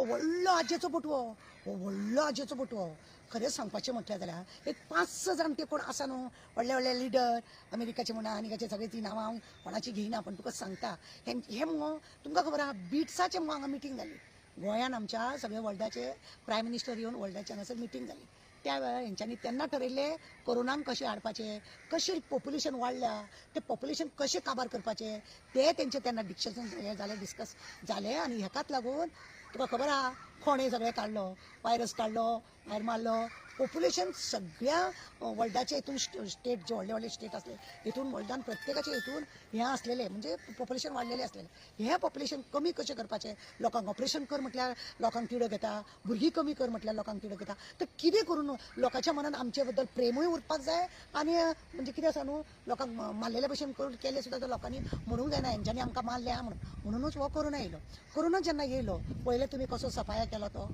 व्हडलो आजेचो बटवो हो व्हडलो आजेचो बटवो खरेंच सांगपाचें म्हटल्यार जाल्यार एक 5-6 जाण ते कोण आसा न्हू व्हडले व्हडले लिडर अमेरिकाचे म्हणा आनीकाचे सगळे ती नांवां हांव कोणाची घेयना पण तुका सांगता हे मुगो तुमकां खबर आहा बिट्साचे मुगो हांगा मिटींग जाली गोंयान आमच्या सगळे वर्ल्डाचे प्रायम मिनिस्टर येवन वर्ल्डाचे हांगासर मिटींग जाली त्या वेळार हेंच्यांनी तेन्ना ठरयिल्लें कोरोनाक कशें हाडपाचें कशें पॉप्युलेशन वाडल्या तें पॉप्युलेशन कशें काबार करपाचें तें तेंचें तेन्ना डिस्कशन हें जालें डिस्कस जालें आनी हेकाच लागून तुका खबर आहा फोंडे सगळें काडलो व्हायरस काडलो भायर मारलो पॉप्युलेशन सगळ्या वर्ल्डाचे हितून स्टेट जे व्हडले व्हडले स्टेट आसले हितून वर्ल्डान प्रत्येकाचे हितून हें आसलेलें म्हणजे पॉप्युलेशन वाडलेलें आसलेलें हें पॉप्युलेशन कमी कशें करपाचें लोकांक ऑपरेशन कर म्हटल्यार लोकांक तिडक येता भुरगीं कमी कर म्हटल्यार लोकांक तिडक येता तर कितें करून लोकांच्या मनान आमचे बद्दल प्रेमूय उरपाक जाय आनी म्हणजे कितें आसा न्हू लोकांक मारलेले भशेन करून केले सुद्दां तर लोकांनी म्हणूंक जायना हेंच्यांनी आमकां मारल्या म्हणूनच हो कोरोना येयलो कोरोना जेन्ना येयलो पयले तुमी कसो सफाया केलो तो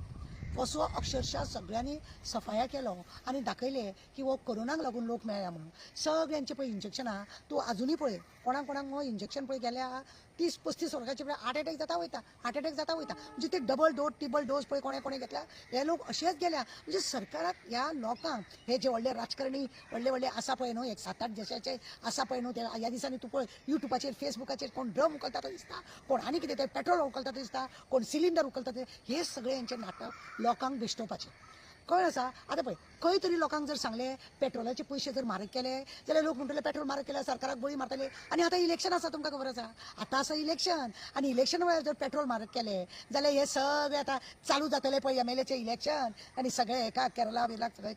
कसो अक्षरशः सगळ्यांनी सफाया केलो आनी दाखयलें की हो कोरोनाक लागून लोक मेळ्ळा म्हणून सगळ्यांचे पळय इंजेक्शनां तूं आजुनूय पळय कोणाक कोणाक हो इंजेक्शन पळय गेल्या 30-35 वर्साचे पळय हार्ट अटॅक जाता वयता म्हणजे ते डबल डोस ट्रिपल डोस पळय कोणे घेतला हे लोक अशेंच गेल्या म्हणजे सरकाराक ह्या लोकांक हे जे व्हडले राजकारणी व्हडले आसा पळय न्हू एक 7-8 देशाचे आसा पळय न्हू ते ह्या दिसांनी तूं पळय युट्यूबाचेर फेसबुकाचेर कोण ड्रम उखलता तो दिसता कोण आनी कितें ते पेट्रोल उखलता तो दिसता कोण सिलिंडर उखलता ते हे सगळे हेंचे नाटक लोकांक बेश्टोवपाचें कळ्ळें आसा आतां पळय खंय तरी लोकांक जर सांगलें पेट्रोलाचे पयशे जर म्हारग केले जाल्यार लोक म्हणटले पेट्रोल म्हारग केल्यार सरकाराक बळी मारतले आनी आतां इलेक्शन आसा तुमकां खबर आसा आतां आसा इलेक्शन आनी इलेक्शन वेळार जर पेट्रोल म्हारग केले जाल्यार हे सगळे आतां चालू जातले पळय MLAचें इलेक्शन आनी सगळे एका केरला बिरलाक सगळे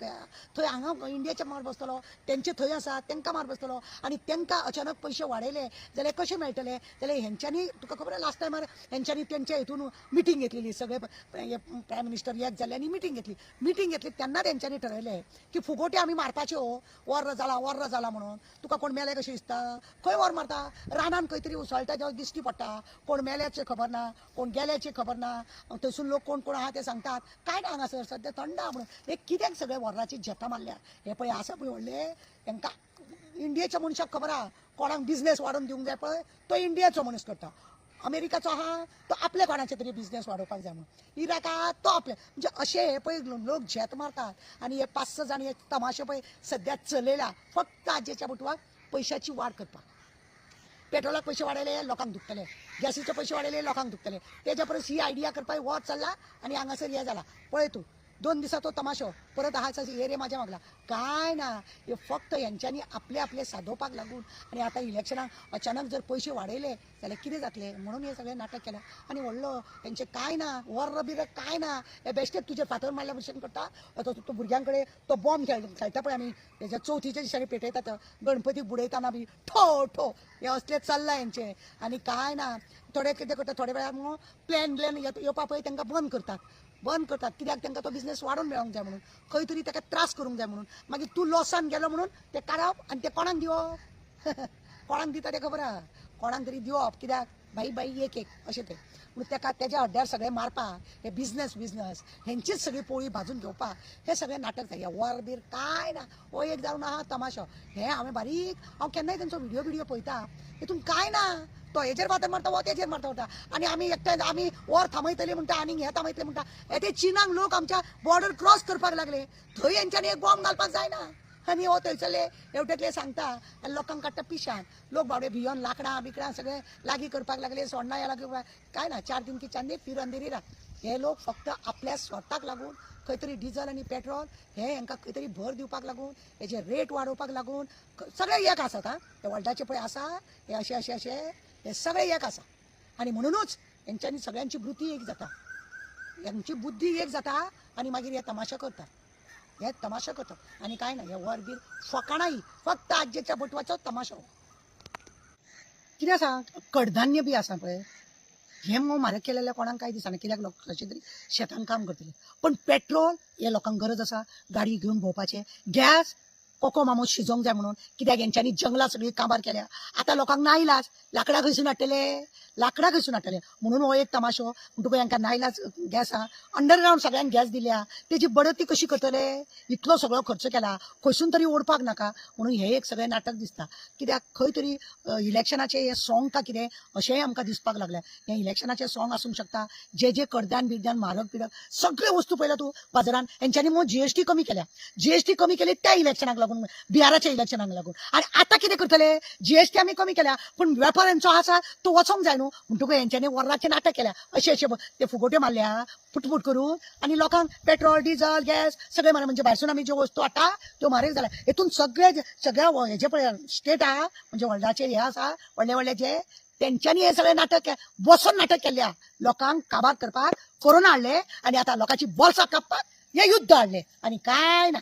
थंय हांगा इंडियाच्या मार बसतलो तेंचे थंय आसा तेंकां मार बसतलो आनी तेंकां अचानक पयशे वाडयले जाल्यार कशे मेळटले जाल्यार हेंच्यांनी तुका खबर आसा लास्ट टायमार हेंच्यांनी तेंच्या हितून मिटींग घेतलेली सगळे प्रायम मिनिस्टर एक जाल्ल्यांनी मिटींग घेतली तेन्ना तेंच्यांनी ठरयलें की फुगोट्यो आमी मारपाच्यो वर्र जाला म्हणून तुका कोण मेले कशें दिसता खंय वर मारता रानान खंय तरी उसळटा जेव्हा दिश्टी पडटा कोण मेल्याचें खबर ना कोण गेल्याचें खबर ना थंयसून लोक कोण आहा ते सांगतात काय ना हांगासर सद्या थंड आहा म्हणून हे कित्याक सगळे वर्राची जेतां मारल्या हे पळय आसा पळय व्हडले तांकां इंडियेच्या मनशाक खबर आहा कोणाक बिझनेस वाडोवन दिवंक जाय पळय तो इंडियाचो मनीस करता अमेरिकाचो आहा तो आपले कोणाचे तरी बिझनेस वाडोवपाक जाय म्हणून इराकात तो आपले म्हणजे अशे हे पळय लोक झेत मारतात आनी हे 5-6 जाण हे तमाशे पळय सद्या चलयला फक्त आजेच्या बुटवाक पयशाची वाड करपाक पेट्रोलाक पयशे वाडयले लोकांक दुखतले गॅसीचे पयशे वाडयले लोकांक दुखतले तेज्या परस ही आयडिया करपाक वच चल्ला आनी हांगासर हे जाला पळय तूं 2 दिसाचो तमाशो परत आहाचा हे रे म्हाज्या मागला काय ना हे फक्त हेंच्यांनी आपले सादोवपाक लागून आनी आतां इलेक्शनाक अचानक जर पयशे वाडयले जाल्यार कितें जातलें म्हणून हे सगळें नाटक केलें आनी व्हडलो हेंचें काय ना वर्र बिर काय ना हे बेश्टेच तुजेर फातर मारल्या भशेन करता तो भुरग्यां कडेन तो बॉम्ब खेळटा पळय आमी हेच्या चवथीच्या दिसांनी पेटयतात गणपतीक बुडयतना बी ठो हे असले चल्ला हेंचें आनी काय ना थोडे कितें करता थोडे वेळार मगो प्लॅन येवपा पळय तांकां बंद करतात कित्याक तांकां तो बिझनेस वाडोवन मेळोंक जाय म्हणून खंय तरी ताका त्रास करूंक जाय म्हणून मागीर तूं लॉसान गेलो म्हणून ते काडप आनी ते कोणाक दिवप कोणाक दिता ते खबर आहा कोणाक तरी दिवप कित्याक बाई एक अशें तें म्हणून ताका तेज्या हड्ड्यार सगळें मारपाक हे बिझनेस हेंचीच सगळी पोळी भाजून घेवपाक हे सगळें नाटक जाय वर बीर काय ना हो एक जावन आहा तमाशो हे हांवें हांव केन्नाय तेंचो व्हिडिओ पळयता हितून काय ना तो हेजेर फातर मारता वो तेजेर मारता आनी आमी एकट्यान आमी वर थांबयतले म्हणटा आनी हे थांबयतले म्हणटा हे ते चीनाक लोक आमच्या बॉर्डर क्रॉस करपाक लागले थंय हेंच्यांनी एक बॉम्ब घालपाक जायना आनी हो थंयसरले हेवटेतले सांगता आनी लोकांक काडटा पिशान लोक बावडे भियोन लाकडां बिकडां सगळें लागीं करपाक लागले सोडना या लागले काय ना 4 दिन की चांदी फिर अंधेरी रात हे लोक फक्त आपल्या स्वताक लागून खंय तरी डिझल आनी पेट्रोल हे हांकां खंय तरी भर दिवपाक लागून हेजे रेट वाडोवपाक लागून सगळे एक आसात हे वर्ल्डाचे पळय आसा हे अशे हे सगळे एक आसा आनी म्हणूनच हेंच्यांनी सगळ्यांची वृत्ती एक जाता हेंची बुद्धी एक जाता आनी मागीर हे तमाशा करतात आनी काय ना हे वर बीर फकाणाई फक्त आजेच्या बटवाचो तमाशो कितें आसा कडधान्य बी आसा पळय हे मगो म्हारग केलेल्या कोणाक कांय दिसना कित्याक लोक कशें तरी शेतान काम करतले पण पेट्रोल हे लोकांक गरज आसा गाडी घेवन भोंवपाचें गॅस कोको मामो शिजोंक जाय म्हणून, कित्याक यांच्यानी जंगलां सगळी काबार केल्या. आता लोकांक नाइलाज, लाकडां खंयसून हाडटले, लाकडां खंयसून हाडटले म्हणून हो एक तमाशो. तुका हांकां नाइलाज गॅस आहा, अंडरग्रावंड सगळ्यांक गॅस दिल्या, तेजी बडती कशी करतले, इतलो सगळो खर्च केला, खंयसून तरी ओडपाक नाका म्हणून हे एक सगळें नाटक दिसता. कित्याक खंय तरी इलेक्शनाचे हे सॉंग का कितें अशेंय आमकां दिसपाक लागल्या. हे इलेक्शनाचे सॉंग आसूंक शकता, जे कडधान बिडधान म्हारग पिडक सगळे वस्तू पळयल्या तूं बाजारान. हेंच्यांनी मग जीएसटी कमी केल्या, जीएसटी कमी केली त्या इलेक्शनाक लागून, बिहाराच्या इलेक्शनाक लागून. आणि आता कितें करतले, जीएसटी आमी कमी केल्या पण वेपार हेंचो आसा तो वचोंक जाय न्हू म्हणटकूच हेंच्यांनी वरांचें नाटक केल्या. अशें ते फुगोट्यो मारल्या फुटफुट करून आणि लोकांक पेट्रोल डिझल गॅस सगळे म्हारग, म्हणजे भायरसून आमी ज्यो वस्तू हाडटा त्यो म्हारग जाल्या. हेतून सगळ्या हेजे पळय स्टेट आहा म्हणजे वर्ल्डाचे हे आसा व्हडले व्हडले जे, तेंच्यांनी हे सगळे नाटक बसून नाटक केल्या लोकांक काबार करपाक. कोरोना हाडले आणि आता लोकांची बोल्सां कापपाक हे युद्ध हाडले आणि काय ना.